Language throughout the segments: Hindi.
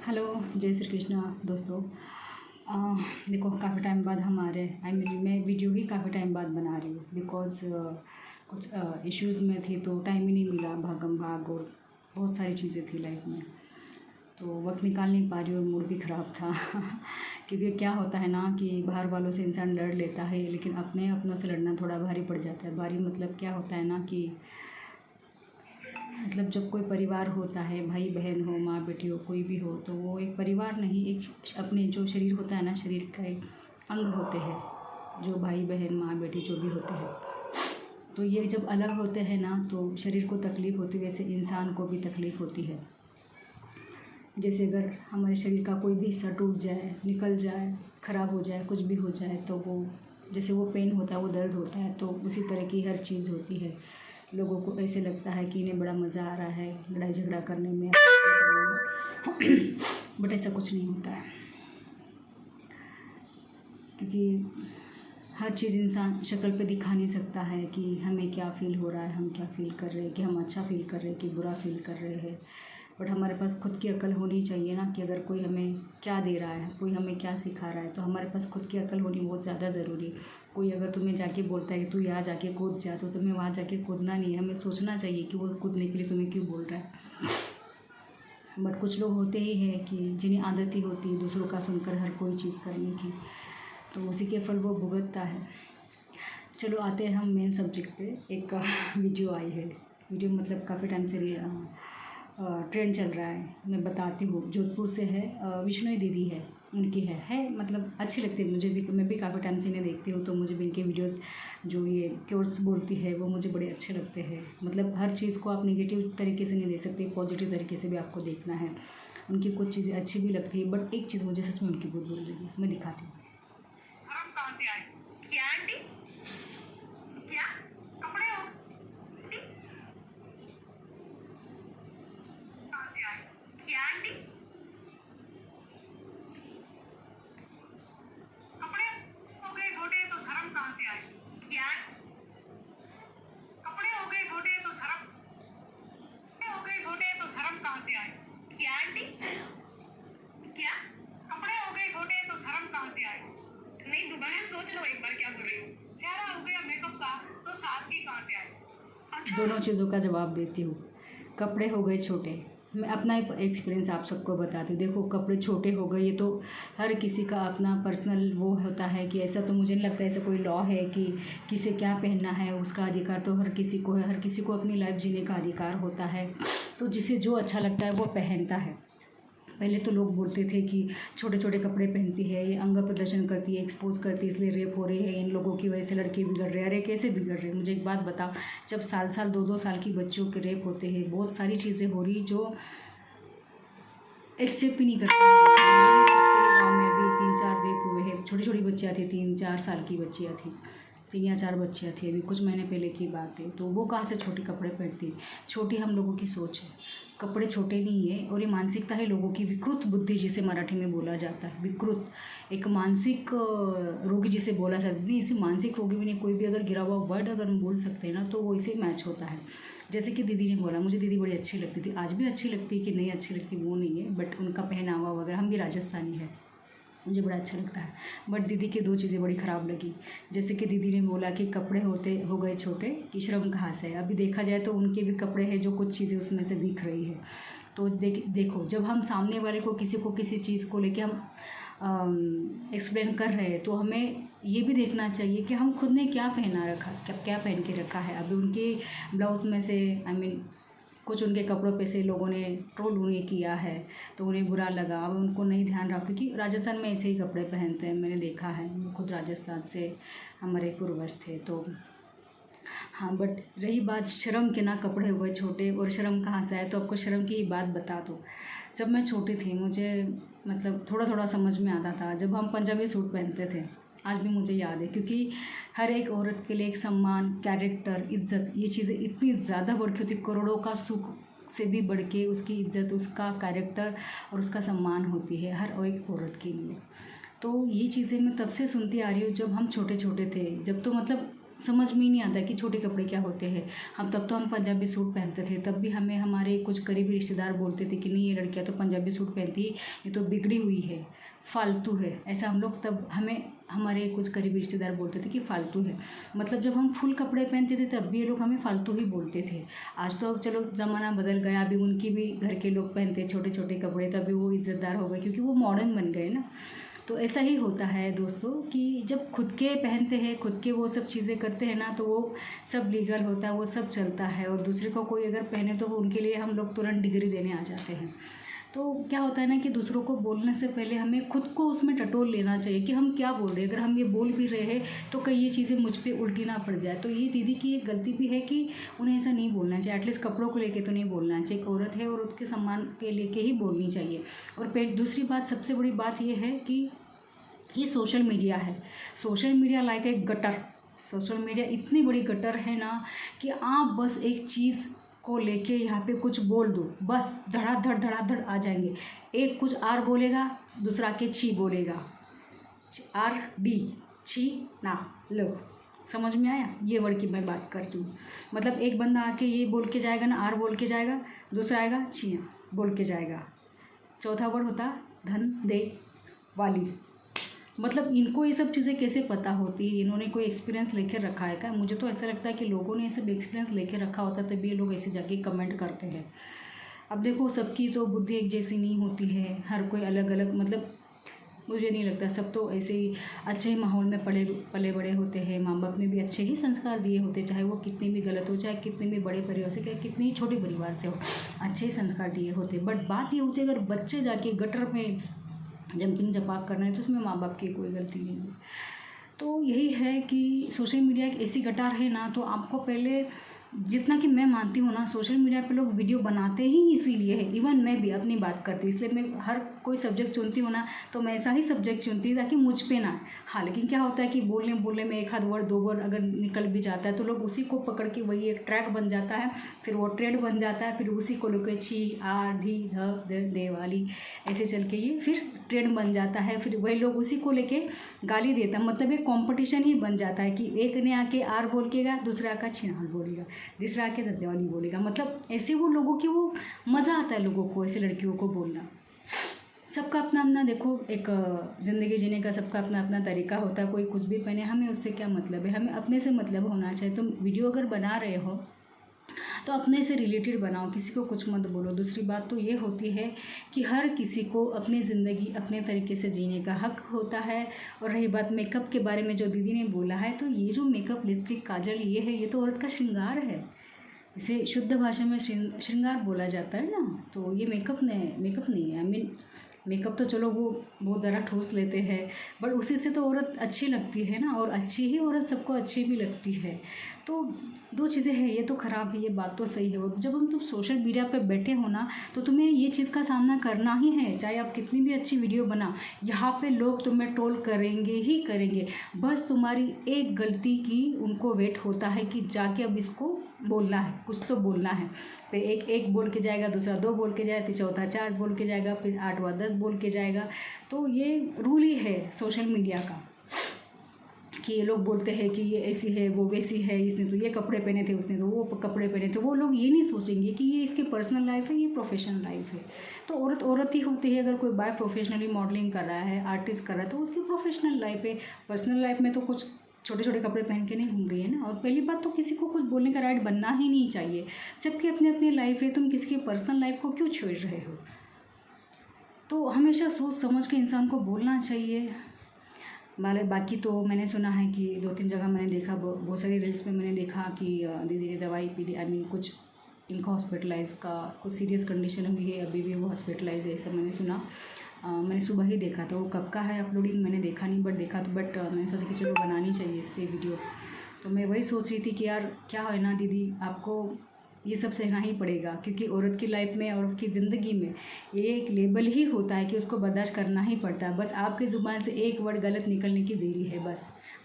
हेलो, जय श्री कृष्णा दोस्तों। देखो, काफ़ी टाइम बाद मैं वीडियो ही काफ़ी टाइम बाद बना रही हूँ बिकॉज़ कुछ इश्यूज़ में थी तो टाइम ही नहीं मिला, भागम भाग और बहुत सारी चीज़ें थी लाइफ में, तो वक्त निकाल नहीं पा रही और मूड भी ख़राब था क्योंकि क्या होता है ना कि बाहर वालों से इंसान लड़ लेता है लेकिन अपनों से लड़ना थोड़ा भारी पड़ जाता है। भारी मतलब क्या होता है ना कि मतलब जब कोई परिवार होता है, भाई बहन हो, माँ बेटी हो, कोई भी हो, तो वो एक परिवार नहीं, एक अपने जो शरीर होता है ना, शरीर का एक अंग होते हैं, जो भाई बहन माँ बेटी जो भी होते हैं। तो ये जब अलग होते हैं ना तो शरीर को तकलीफ़ होती है, वैसे इंसान को भी तकलीफ़ होती है। जैसे अगर हमारे शरीर का कोई भी हिस्सा टूट जाए, निकल जाए, ख़राब हो जाए, कुछ भी हो जाए तो वो जैसे वो पेन होता है, वो दर्द होता है, तो उसी तरह की हर चीज़ होती है। लोगों को ऐसे लगता है कि इन्हें बड़ा मज़ा आ रहा है लड़ाई झगड़ा करने में बट ऐसा कुछ नहीं होता है, क्योंकि हर चीज़ इंसान शक्ल पे दिखा नहीं सकता है कि हमें क्या फ़ील हो रहा है, हम क्या फ़ील कर रहे हैं, कि हम अच्छा फ़ील कर रहे हैं कि बुरा फ़ील कर रहे हैं। बट हमारे पास खुद की अकल होनी चाहिए ना कि अगर कोई हमें क्या दे रहा है, कोई हमें क्या सिखा रहा है, तो हमारे पास खुद की अकल होनी बहुत ज़्यादा ज़रूरी है। कोई अगर तुम्हें जाके बोलता है कि तू यहाँ जाके कूद जा, तो तुम्हें वहाँ जाके कूदना नहीं है, हमें सोचना चाहिए कि वो कूदने के लिए तुम्हें क्यों बोल रहा है। बट कुछ लोग होते ही हैं कि जिन्हें आदत ही होती है दूसरों का सुनकर हर कोई चीज़ करने की, तो उसी के फल वो भुगतता है। चलो आते हैं हम मेन सब्जेक्ट पे। एक वीडियो आई है, वीडियो मतलब काफ़ी टाइम से ट्रेंड चल रहा है, मैं बताती हूँ। जोधपुर से है, विष्णु दीदी है, उनकी है मतलब अच्छी लगती है मुझे भी, मैं भी काफ़ी टाइम से इन्हें देखती हूँ, तो मुझे भी इनके वीडियोस जो ये क्योर्स बोलती है वो मुझे बड़े अच्छे लगते हैं। मतलब हर चीज़ को आप नेगेटिव तरीके से नहीं देख सकते, पॉजिटिव तरीके से भी आपको देखना है। उनकी कुछ चीज़ें अच्छी भी लगती है, बट एक चीज़ मुझे सच में उनकी बहुत बुरी लगी, मैं दिखाती हूँ। दोनों चीज़ों का जवाब देती हूँ। कपड़े हो गए छोटे, मैं अपना एक्सपीरियंस आप सबको बताती हूँ। देखो, कपड़े छोटे हो गए, ये तो हर किसी का अपना पर्सनल वो होता है कि ऐसा तो मुझे नहीं लगता ऐसा कोई लॉ है कि किसे क्या पहनना है, उसका अधिकार तो हर किसी को है। हर किसी को अपनी लाइफ जीने का अधिकार होता है, तो जिसे जो अच्छा लगता है वो पहनता है। पहले तो लोग बोलते थे कि छोटे छोटे कपड़े पहनती है, ये अंग प्रदर्शन करती है, एक्सपोज करती है, इसलिए रेप हो रही है, इन लोगों की वजह से लड़के बिगड़ रहे हैं। अरे कैसे बिगड़ रहे हैं? मुझे एक बात बताओ, जब साल 2 साल की बच्चियों के रेप होते हैं, बहुत सारी चीज़ें हो रही जो एक्सेप्ट ही नहीं करते हैं। गाँव में भी 3-4 रेप हुए हैं, छोटी छोटी बच्चियाँ थी, 3-4 साल की बच्चियाँ थी, 3 या 4 बच्चियाँ थी, अभी कुछ महीने पहले की बात है। तो वो कहाँ से छोटे कपड़े पहनती? छोटी हम लोगों की सोच है, कपड़े छोटे नहीं है। और ये मानसिकता है लोगों की, विकृत बुद्धि जिसे मराठी में बोला जाता है, विकृत, एक मानसिक रोगी जिसे बोला जाता है। नहीं, इसे मानसिक रोगी भी नहीं, कोई भी अगर गिरा हुआ वर्ड अगर हम बोल सकते हैं ना तो वो इसे मैच होता है। जैसे कि दीदी ने बोला, मुझे दीदी बड़ी अच्छी लगती थी, आज भी अच्छी लगती है कि नहीं अच्छी लगती वो नहीं है, बट उनका पहनावा वगैरह, हम भी राजस्थानी है, मुझे बड़ा अच्छा लगता है। बट दीदी की 2 चीज़ें बड़ी ख़राब लगी। जैसे कि दीदी ने बोला कि कपड़े हो गए छोटे, कि शर्म कहाँ से है। अभी देखा जाए तो उनके भी कपड़े हैं जो कुछ चीज़ें उसमें से दिख रही है। तो देखो, जब हम सामने वाले को किसी चीज़ को लेके हम एक्सप्लेन कर रहे हैं तो हमें ये भी देखना चाहिए कि हम खुद ने क्या क्या पहन के रखा है। अभी उनके ब्लाउज़ में से कुछ उनके कपड़ों पे से लोगों ने ट्रोल उन्हें किया है, तो उन्हें बुरा लगा। अब उनको नहीं ध्यान रखा, क्योंकि राजस्थान में ऐसे ही कपड़े पहनते हैं, मैंने देखा है, खुद राजस्थान से हमारे पूर्वज थे। तो हाँ, बट रही बात शर्म के ना, कपड़े हुए छोटे और शर्म कहाँ से आए, तो आपको शर्म की ही बात बता दूँ। जब मैं छोटी थी मुझे मतलब थोड़ा थोड़ा समझ में आता था, जब हम पंजाबी सूट पहनते थे, आज भी मुझे याद है, क्योंकि हर एक औरत के लिए एक सम्मान, कैरेक्टर, इज्जत, ये चीज़ें इतनी ज़्यादा बढ़ के होती, करोड़ों का सुख से भी बढ़ के उसकी इज्जत, उसका कैरेक्टर और उसका सम्मान होती है हर एक औरत के लिए। तो ये चीज़ें मैं तब से सुनती आ रही हूँ जब हम छोटे छोटे थे, जब तो मतलब समझ में ही नहीं आता कि छोटे कपड़े क्या होते हैं। हम पंजाबी सूट पहनते थे, तब भी हमें हमारे कुछ करीबी रिश्तेदार बोलते थे कि नहीं, ये लड़कियाँ तो पंजाबी सूट पहनती है, ये तो बिगड़ी हुई है, फालतू है। ऐसा हम लोग तब हमें हमारे कुछ करीबी रिश्तेदार बोलते थे कि फालतू है। मतलब जब हम फुल कपड़े पहनते थे तब भी ये लोग हमें फालतू ही बोलते थे। आज तो अब चलो ज़माना बदल गया, अभी उनकी भी घर के लोग पहनते हैं छोटे छोटे कपड़े, तभी वो इज़्ज़तदार हो गए क्योंकि वो मॉडर्न बन गए ना। तो ऐसा ही होता है दोस्तों कि जब खुद के पहनते हैं, खुद के वो सब चीज़ें करते हैं ना, तो वो सब लीगल होता है, वो सब चलता है। और दूसरे को कोई अगर पहने तो वो उनके लिए हम लोग तुरंत डिग्री देने आ जाते हैं। तो क्या होता है ना कि दूसरों को बोलने से पहले हमें खुद को उसमें टटोल लेना चाहिए कि हम क्या बोल रहे हैं। अगर हम ये बोल भी रहे हैं तो कहीं ये चीज़ें मुझ पे उल्टी ना पड़ जाए। तो ये दीदी की एक गलती भी है कि उन्हें ऐसा नहीं बोलना चाहिए। एटलीस्ट कपड़ों को लेके तो नहीं बोलना चाहिए। एक औरत है और उसके सम्मान के लेके ही बोलनी चाहिए। और दूसरी बात, सबसे बड़ी बात ये है कि ये सोशल मीडिया है। Social media like a gutter. Social media इतनी बड़ी गटर है ना कि आप बस एक चीज़ को लेके यहाँ पे कुछ बोल दो, बस धड़ाधड़ आ जाएंगे। एक कुछ आर बोलेगा, दूसरा के छी बोलेगा, आर डी, छी ना लो। समझ में आया? ये वर्ड की मैं बात करती हूँ। मतलब एक बंदा आके ये बोल के जाएगा ना, आर बोल के जाएगा, दूसरा आएगा छिया बोल के जाएगा, चौथा वर्ड होता धन दे वाली। मतलब इनको ये सब चीज़ें कैसे पता होती है? इन्होंने कोई एक्सपीरियंस लेकर रखा है क्या? मुझे तो ऐसा लगता है कि लोगों ने ये सब एक्सपीरियंस लेकर रखा होता तभी ये लोग ऐसे जाके कमेंट करते हैं। अब देखो, सबकी तो बुद्धि एक जैसी नहीं होती है, हर कोई अलग अलग, मतलब मुझे नहीं लगता सब तो ऐसे ही अच्छे माहौल में पले बड़े होते हैं। माँ बाप ने भी अच्छे ही संस्कार दिए होते, चाहे वो कितने भी गलत हो, चाहे कितने भी बड़े परिवार से, चाहे कितने ही छोटे परिवार से हो, अच्छे ही संस्कार दिए होते। बट बात ये होती है अगर बच्चे जाके गटर में जंपिंग जपाक करना है तो उसमें माँ बाप की कोई गलती नहीं है। तो यही है कि सोशल मीडिया एक ऐसी गटार है ना, तो आपको पहले, जितना कि मैं मानती हूँ ना, सोशल मीडिया पे लोग वीडियो बनाते ही इसीलिए है। इवन मैं भी अपनी बात करती हूँ, इसलिए मैं हर कोई सब्जेक्ट चुनती हूँ ना तो मैं ऐसा ही सब्जेक्ट चुनती हूँ ताकि मुझ पे ना। हाँ, लेकिन क्या होता है कि बोलने में एक आध वर्ड दो वर्ड अगर निकल भी जाता है तो लोग उसी को पकड़ के, वही एक ट्रैक बन जाता है, फिर वो ट्रेंड बन जाता है, फिर उसी को लोग छी आ ढी ध दे वाली ऐसे चल के ये फिर ट्रेंड बन जाता है। फिर वही लोग उसी को लेके गाली देता है। मतलब एक कॉम्पिटिशन ही बन जाता है कि एक ने आके आर बोल केगा, दूसरा का छिनाल बोलेगा, तीसरा आके दद्देवाली बोलेगा। मतलब ऐसे वो लोगों की वो मज़ा आता है लोगों को, ऐसे लड़कियों को बोलना। सबका अपना अपना, देखो, एक ज़िंदगी जीने का सबका अपना अपना तरीका होता है। कोई कुछ भी पहने, हमें उससे क्या मतलब है? हमें अपने से मतलब होना चाहिए। तुम वीडियो अगर बना रहे हो तो अपने से रिलेटेड बनाओ, किसी को कुछ मत बोलो। दूसरी बात तो ये होती है कि हर किसी को अपनी ज़िंदगी अपने तरीके से जीने का हक होता है। और रही बात मेकअप के बारे में जो दीदी ने बोला है, तो ये जो मेकअप, लिपस्टिक, काजल ये है, ये तो औरत का श्रृंगार है। इसे शुद्ध भाषा में श्रृंगार बोला जाता है ना। तो ये मेकअप नहीं है। आई मीन मेकअप तो चलो वो बहुत ज़रा ठोस लेते हैं, बट उसी से तो औरत अच्छी लगती है ना। और अच्छी ही औरत सबको अच्छी भी लगती है। तो दो चीज़ें हैं, ये तो ख़राब है, ये बात तो सही है। और जब तुम सोशल मीडिया पे बैठे हो ना तो तुम्हें ये चीज़ का सामना करना ही है। चाहे आप कितनी भी अच्छी वीडियो बना, यहाँ पे लोग तुम्हें ट्रोल करेंगे ही करेंगे। बस तुम्हारी एक गलती की उनको वेट होता है कि जाके अब इसको बोलना है, कुछ तो बोलना है। फिर एक बोल के जाएगा, दूसरा 2 बोल के जाएगा, चौथा 4 बोल के जाएगा, फिर 8वां 10 बोल के जाएगा। तो ये रूल ही है सोशल मीडिया का कि ये लोग बोलते हैं कि ये ऐसी है, वो वैसी है, इसने तो ये कपड़े पहने थे, उसने तो वो कपड़े पहने थे। वो लोग ये नहीं सोचेंगे कि ये इसकी पर्सनल लाइफ है, ये प्रोफेशनल लाइफ है। तो औरत ही होती है। अगर कोई बाय प्रोफेशनली मॉडलिंग कर रहा है, आर्टिस्ट कर रहा है, तो उसकी प्रोफेशनल लाइफ है। पर्सनल लाइफ में तो कुछ छोटे छोटे कपड़े पहन के नहीं घूम रही है ना। और पहली बात तो किसी को कुछ बोलने का राइट बनना ही नहीं चाहिए। सबकी अपनी अपनी लाइफ है, तुम किसी की पर्सनल लाइफ को क्यों छेड़ रहे हो? तो हमेशा सोच समझ के इंसान को बोलना चाहिए। बाकी तो मैंने सुना है कि 2-3 जगह मैंने देखा, बहुत सारी रील्स में मैंने देखा कि दीदी ने दवाई पी ली। आई मीन कुछ इनका हॉस्पिटलाइज का कुछ सीरियस कंडीशन हुई है, अभी भी वो हॉस्पिटलाइज है, ऐसा मैंने सुना। मैंने सुबह ही देखा था। वो कब का है अपलोडिंग मैंने देखा नहीं, बट मैंने सोचा कि चलो बनानी चाहिए इस पर वीडियो। तो मैं वही सोच रही थी कि यार क्या है ना दीदी, आपको ये सब सहना ही पड़ेगा, क्योंकि औरत की लाइफ में, औरत की ज़िंदगी में ये एक लेबल ही होता है कि उसको बर्दाश्त करना ही पड़ता है। बस आपकी ज़ुबान से एक वर्ड गलत निकलने की देरी है।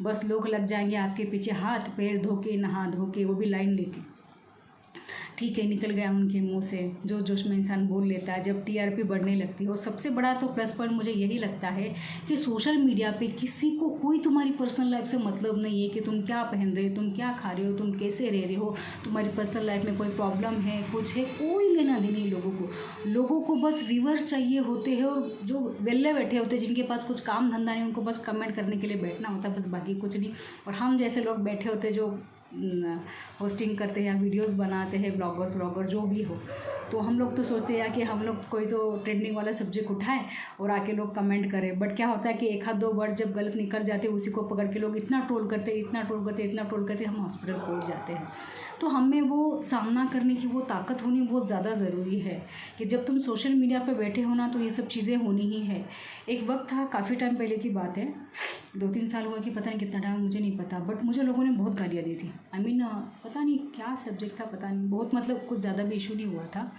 बस लोग लग जाएंगे आपके पीछे, हाथ पैर धो के, नहा धो के, वो भी लाइन लेके। ठीक है, निकल गया उनके मुंह से, जो जोश में इंसान बोल लेता है जब टीआरपी बढ़ने लगती है। और सबसे बड़ा तो प्लस पॉइंट मुझे यही लगता है कि सोशल मीडिया पे किसी को कोई तुम्हारी पर्सनल लाइफ से मतलब नहीं है कि तुम क्या पहन रहे हो, तुम क्या खा रहे हो, तुम कैसे रह रहे हो, तुम्हारी पर्सनल लाइफ में कोई प्रॉब्लम है, कुछ है, कोई लेना देनी लोगों को बस व्यूअर्स चाहिए होते हैं। और जो वेले बैठे होते हैं, जिनके पास कुछ काम धंधा नहीं, उनको बस कमेंट करने के लिए बैठना होता है, बस बाकी कुछ नहीं। और हम जैसे लोग बैठे होते हैं जो होस्टिंग करते हैं या वीडियोस बनाते हैं, ब्लॉगर जो भी हो, तो हम लोग तो सोचते हैं कि हम लोग कोई तो ट्रेंडिंग वाला सब्जेक्ट उठाएं और आके लोग कमेंट करें। बट क्या होता है कि एक हाथ दो वर्ड जब गलत निकल जाते हैं, उसी को पकड़ के लोग इतना ट्रोल करते, हम हॉस्पिटल पहुंच जाते हैं। तो हमें वो सामना करने की वो ताकत होनी बहुत ज़्यादा ज़रूरी है कि जब तुम सोशल मीडिया पे बैठे हो ना, तो ये सब चीज़ें होनी ही है। एक वक्त था, काफ़ी टाइम पहले की बात है, 2-3 साल हुआ कि पता नहीं कितना टाइम, मुझे नहीं पता, बट मुझे लोगों ने बहुत गालियाँ दी थी। पता नहीं क्या सब्जेक्ट था, पता नहीं, बहुत मतलब कुछ ज़्यादा भी इशू नहीं हुआ था,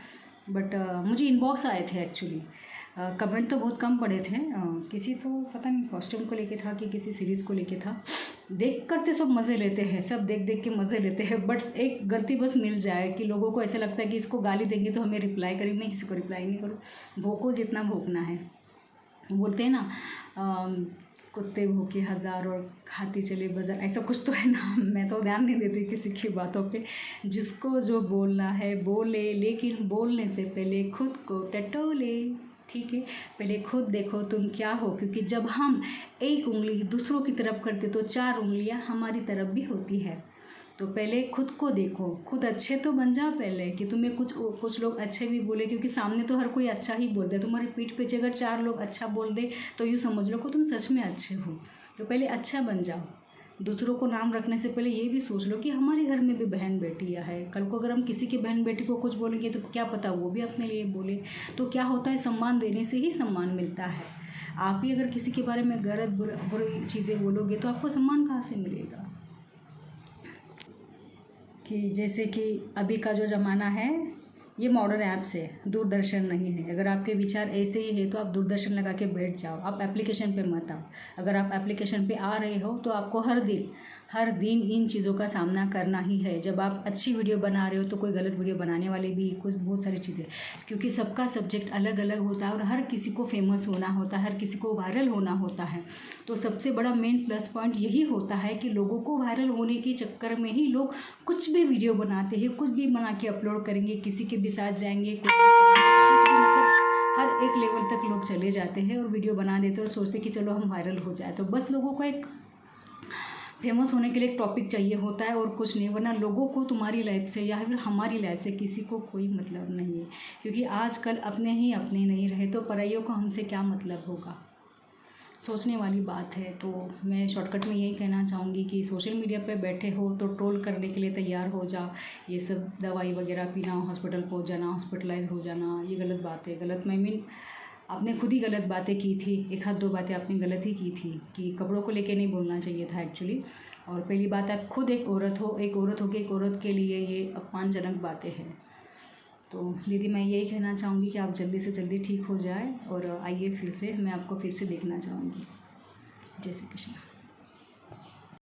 बट मुझे इनबॉक्स आए थे एक्चुअली। कमेंट तो बहुत कम पड़े थे। किसी तो पता नहीं कॉस्ट्यूम को लेके था कि किसी सीरीज़ को लेके था। देख करते सब मज़े लेते हैं, सब देख के मज़े लेते हैं, बट एक गलती बस मिल जाए कि लोगों को ऐसा लगता है कि इसको गाली देंगे तो हमें रिप्लाई करेंगे। मैं किसी को रिप्लाई नहीं करूँ, भोंको जितना भोंकना है। बोलते हैं ना, कुत्ते भूखे हज़ार और हाथी चले बाजार, ऐसा कुछ तो है ना। मैं तो ध्यान नहीं देती किसी की बातों पे। जिसको जो बोलना है बोले, लेकिन बोलने से पहले खुद को टटोले। ठीक है, पहले खुद देखो तुम क्या हो, क्योंकि जब हम एक उंगली दूसरों की तरफ करते तो 4 उंगलियां हमारी तरफ भी होती है। तो पहले खुद को देखो, खुद अच्छे तो बन जाओ पहले, कि तुम्हें कुछ लोग अच्छे भी बोले, क्योंकि सामने तो हर कोई अच्छा ही बोलता है। तुम्हारी पीठ पीछे अगर 4 लोग अच्छा बोल दे तो यूँ समझ लो कि तुम सच में अच्छे हो। तो पहले अच्छा बन जाओ। दूसरों को नाम रखने से पहले ये भी सोच लो कि हमारे घर में भी बहन बेटियाँ है। कल को अगर हम किसी की बहन बेटी को कुछ बोलेंगे तो क्या पता वो भी अपने लिए बोले। तो क्या होता है, सम्मान देने से ही सम्मान मिलता है। आप ही अगर किसी के बारे में गलत बुरी चीज़ें बोलोगे तो आपको सम्मान कहाँ से मिलेगा। कि जैसे कि अभी का जो ज़माना है, ये मॉडर्न ऐप्स है, दूरदर्शन नहीं है। अगर आपके विचार ऐसे ही है तो आप दूरदर्शन लगा के बैठ जाओ, आप एप्लीकेशन पे मत आओ। अगर आप एप्लीकेशन पे आ रहे हो तो आपको हर दिन इन चीज़ों का सामना करना ही है। जब आप अच्छी वीडियो बना रहे हो तो कोई गलत वीडियो बनाने वाले भी, कुछ बहुत सारी चीज़ें, क्योंकि सबका सब्जेक्ट अलग अलग होता है और हर किसी को फेमस होना होता है, हर किसी को वायरल होना होता है। तो सबसे बड़ा मेन प्लस पॉइंट यही होता है कि लोगों को वायरल होने के चक्कर में ही लोग कुछ भी वीडियो बनाते हैं, कुछ भी बना के अपलोड करेंगे, किसी के भी साथ जाएंगे, कुछ भी मतलब हर एक लेवल तक लोग चले जाते हैं और वीडियो बना देते हैं और सोचते कि चलो हम वायरल हो जाए। तो बस लोगों को एक फेमस होने के लिए एक टॉपिक चाहिए होता है और कुछ नहीं, वरना लोगों को तुम्हारी लाइफ से या फिर हमारी लाइफ से किसी को कोई मतलब नहीं है। क्योंकि आजकल अपने ही अपने नहीं रहे तो पराइयों को हमसे क्या मतलब होगा। सोचने वाली बात है। तो मैं शॉर्टकट में यही कहना चाहूँगी कि सोशल मीडिया पे बैठे हो तो ट्रोल करने के लिए तैयार हो जाओ। ये सब दवाई वगैरह पीना, हॉस्पिटल पहुँच जाना, हॉस्पिटलाइज हो जाना, ये गलत बात है। गलत मैं मीन आपने खुद ही गलत बातें की थी, 1-2 बातें आपने गलत ही की थी कि कपड़ों को लेके नहीं बोलना चाहिए था एक्चुअली। और पहली बात, आप खुद एक औरत हो के एक औरत के लिए ये अपमानजनक बातें हैं। तो दीदी मैं यही कहना चाहूँगी कि आप जल्दी से जल्दी ठीक हो जाए और आइए फिर से, मैं आपको फिर से देखना चाहूँगी। जय श्री कृष्ण।